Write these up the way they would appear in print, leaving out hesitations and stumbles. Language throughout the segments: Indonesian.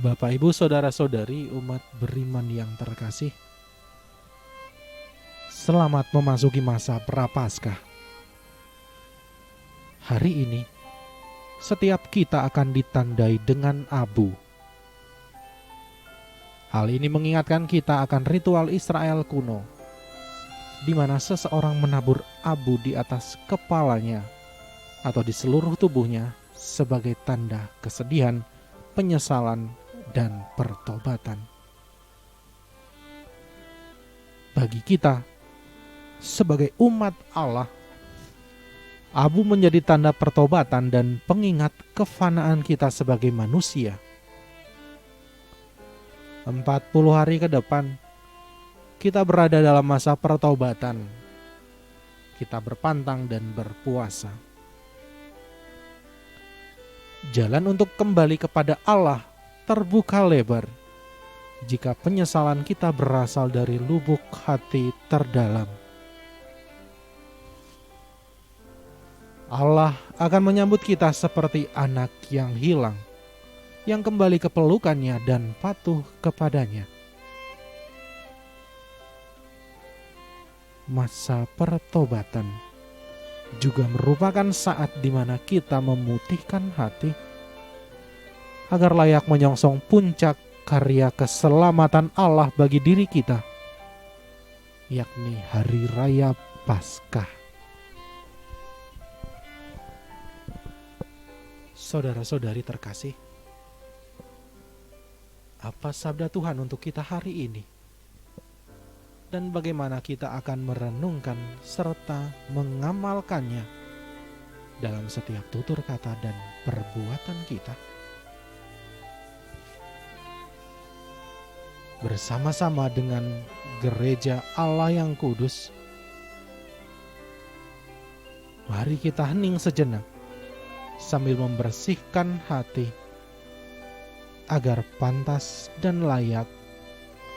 Bapak, Ibu, Saudara-saudari umat beriman yang terkasih, selamat memasuki masa Prapaskah. Hari ini, setiap kita akan ditandai dengan abu. Hal ini mengingatkan kita akan ritual Israel kuno, di mana seseorang menabur abu di atas kepalanya atau di seluruh tubuhnya sebagai tanda kesedihan, penyesalan, dan pertobatan. Bagi kita, sebagai umat Allah, abu menjadi tanda pertobatan dan pengingat kefanaan kita sebagai manusia. 40 hari ke depan, kita berada dalam masa pertobatan. Kita berpantang dan berpuasa. Jalan untuk kembali kepada Allah terbuka lebar jika penyesalan kita berasal dari lubuk hati terdalam. Allah akan menyambut kita seperti anak yang hilang, yang kembali ke pelukannya dan patuh kepadanya. Masa pertobatan juga merupakan saat di mana kita memutihkan hati agar layak menyongsong puncak karya keselamatan Allah bagi diri kita, yakni Hari Raya Paskah. Saudara-saudari terkasih, apa sabda Tuhan untuk kita hari ini? Dan bagaimana kita akan merenungkan serta mengamalkannya dalam setiap tutur kata dan perbuatan kita? Bersama-sama dengan gereja Allah yang kudus, mari kita hening sejenak sambil membersihkan hati agar pantas dan layak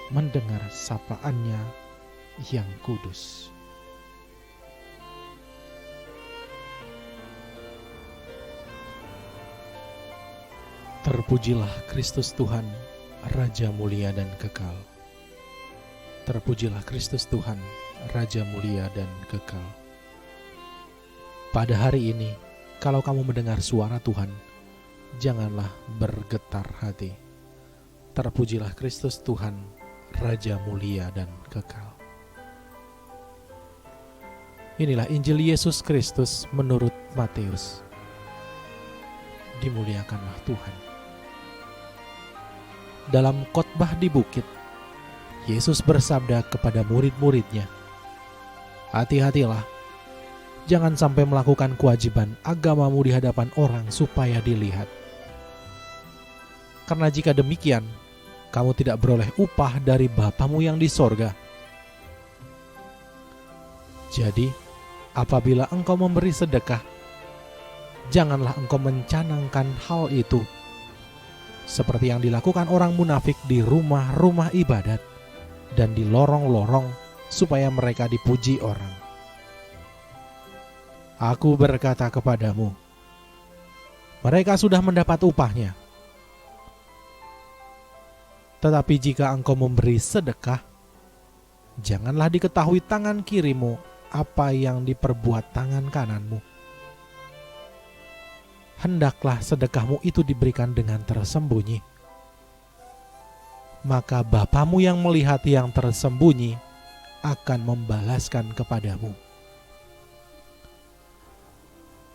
mendengar sapaannya yang kudus. Terpujilah Kristus Tuhan, Raja mulia dan kekal. Terpujilah Kristus Tuhan, Raja mulia dan kekal. Pada hari ini, kalau kamu mendengar suara Tuhan, janganlah bergetar hati. Terpujilah Kristus Tuhan, Raja mulia dan kekal. Inilah Injil Yesus Kristus menurut Matius. Dimuliakanlah Tuhan. Dalam khotbah di bukit, Yesus bersabda kepada murid-muridnya, "Hati-hatilah, jangan sampai melakukan kewajiban agamamu di hadapan orang supaya dilihat. Karena jika demikian, kamu tidak beroleh upah dari Bapamu yang di sorga. Jadi, apabila engkau memberi sedekah, janganlah engkau mencanangkan hal itu, seperti yang dilakukan orang munafik di rumah-rumah ibadat dan di lorong-lorong supaya mereka dipuji orang. Aku berkata kepadamu, mereka sudah mendapat upahnya. Tetapi jika engkau memberi sedekah, janganlah diketahui tangan kirimu apa yang diperbuat tangan kananmu. Hendaklah sedekahmu itu diberikan dengan tersembunyi. Maka Bapamu yang melihat yang tersembunyi akan membalaskan kepadamu.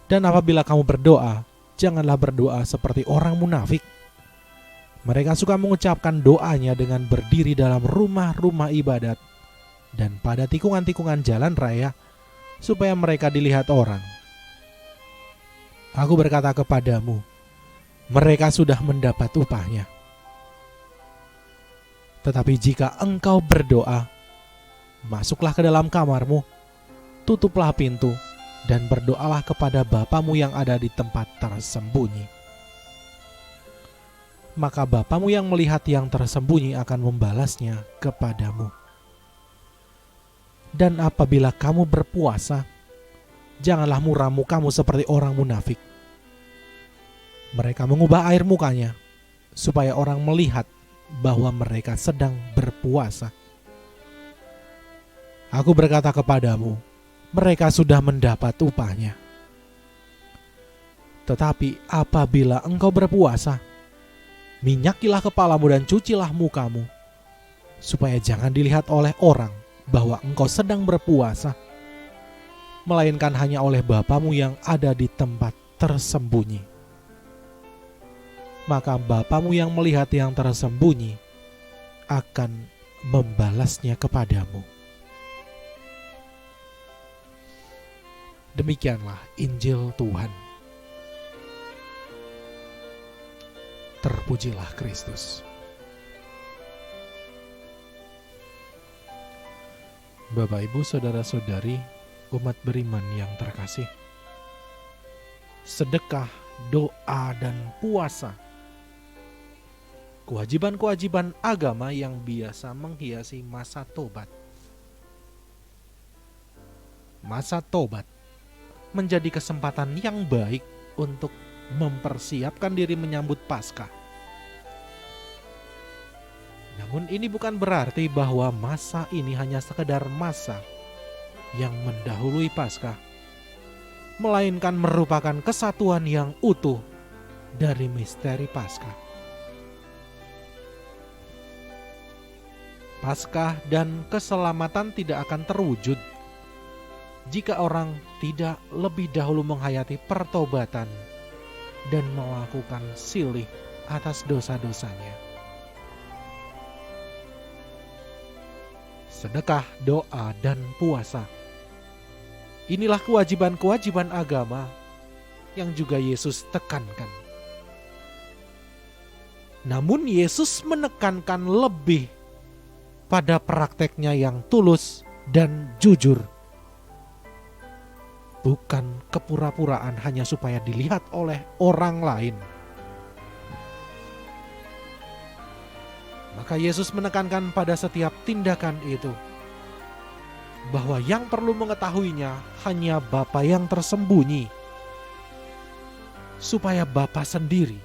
Dan apabila kamu berdoa, janganlah berdoa seperti orang munafik. Mereka suka mengucapkan doanya dengan berdiri dalam rumah-rumah ibadat dan pada tikungan-tikungan jalan raya, supaya mereka dilihat orang. Aku berkata kepadamu, mereka sudah mendapat upahnya. Tetapi jika engkau berdoa, masuklah ke dalam kamarmu, tutuplah pintu, dan berdoalah kepada Bapamu yang ada di tempat tersembunyi. Maka Bapamu yang melihat yang tersembunyi akan membalasnya kepadamu. Dan apabila kamu berpuasa, janganlah muram mukamu seperti orang munafik. Mereka mengubah air mukanya supaya orang melihat bahwa mereka sedang berpuasa. Aku berkata kepadamu, mereka sudah mendapat upahnya. Tetapi apabila engkau berpuasa, minyakilah kepalamu dan cucilah mukamu, supaya jangan dilihat oleh orang bahwa engkau sedang berpuasa, melainkan hanya oleh Bapamu yang ada di tempat tersembunyi. Maka Bapamu yang melihat yang tersembunyi akan membalasnya kepadamu. Demikianlah Injil Tuhan. Terpujilah Kristus. Bapak, Ibu, saudara-saudari, umat beriman yang terkasih, sedekah, doa, dan puasa, kewajiban-kewajiban agama yang biasa menghiasi masa tobat. Masa tobat menjadi kesempatan yang baik untuk mempersiapkan diri menyambut Paskah. Namun ini bukan berarti bahwa masa ini hanya sekedar masa yang mendahului Paskah, melainkan merupakan kesatuan yang utuh dari misteri Paskah. Paskah dan keselamatan tidak akan terwujud jika orang tidak lebih dahulu menghayati pertobatan dan melakukan silih atas dosa-dosanya. Sedekah, doa, dan puasa, inilah kewajiban-kewajiban agama yang juga Yesus tekankan. Namun Yesus menekankan lebih pada prakteknya yang tulus dan jujur. Bukan kepura-puraan hanya supaya dilihat oleh orang lain. Maka Yesus menekankan pada setiap tindakan itu, bahwa yang perlu mengetahuinya hanya Bapa yang tersembunyi, supaya Bapa sendiri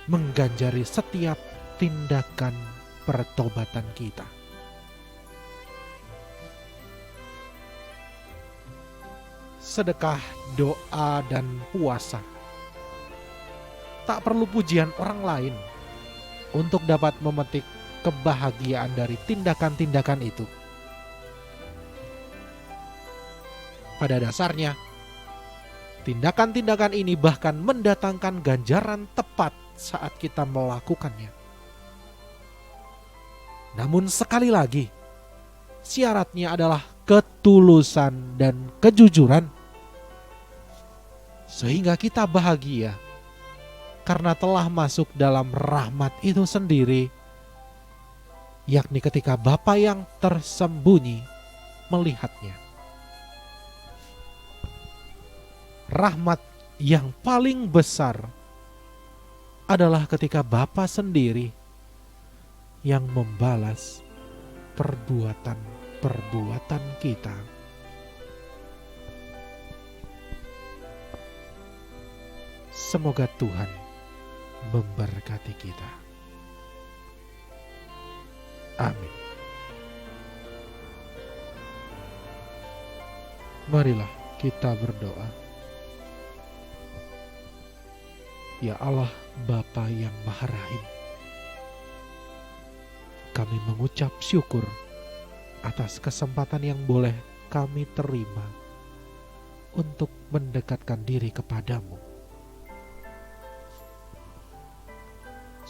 mengganjari setiap tindakan pertobatan kita. Sedekah, doa, dan puasa tak perlu pujian orang lain untuk dapat memetik kebahagiaan dari tindakan-tindakan itu. Pada dasarnya, tindakan-tindakan ini bahkan mendatangkan ganjaran tepat saat kita melakukannya. Namun sekali lagi, syaratnya adalah ketulusan dan kejujuran, sehingga kita bahagia karena telah masuk dalam rahmat itu sendiri, yakni ketika Bapa yang tersembunyi melihatnya. Rahmat yang paling besar adalah ketika Bapa sendiri yang membalas perbuatan-perbuatan kita. Semoga Tuhan memberkati kita. Amin. Marilah kita berdoa. Ya Allah, Bapa yang Maha Rahim, kami mengucap syukur atas kesempatan yang boleh kami terima untuk mendekatkan diri kepadamu.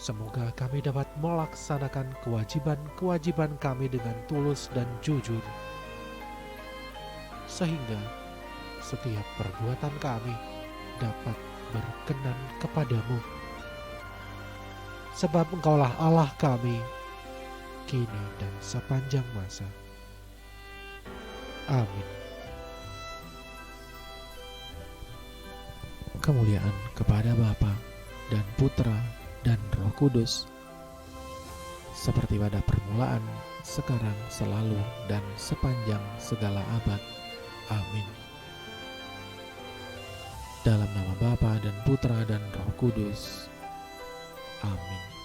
Semoga kami dapat melaksanakan kewajiban-kewajiban kami dengan tulus dan jujur, sehingga setiap perbuatan kami dapat berkenan kepadamu. Sebab Engkaulah Allah kami, kini dan sepanjang masa. Amin. Kemuliaan kepada Bapa dan Putra dan Roh Kudus, seperti pada permulaan, sekarang, selalu, dan sepanjang segala abad. Amin. Dalam nama Bapa dan Putra dan Roh Kudus. Amin.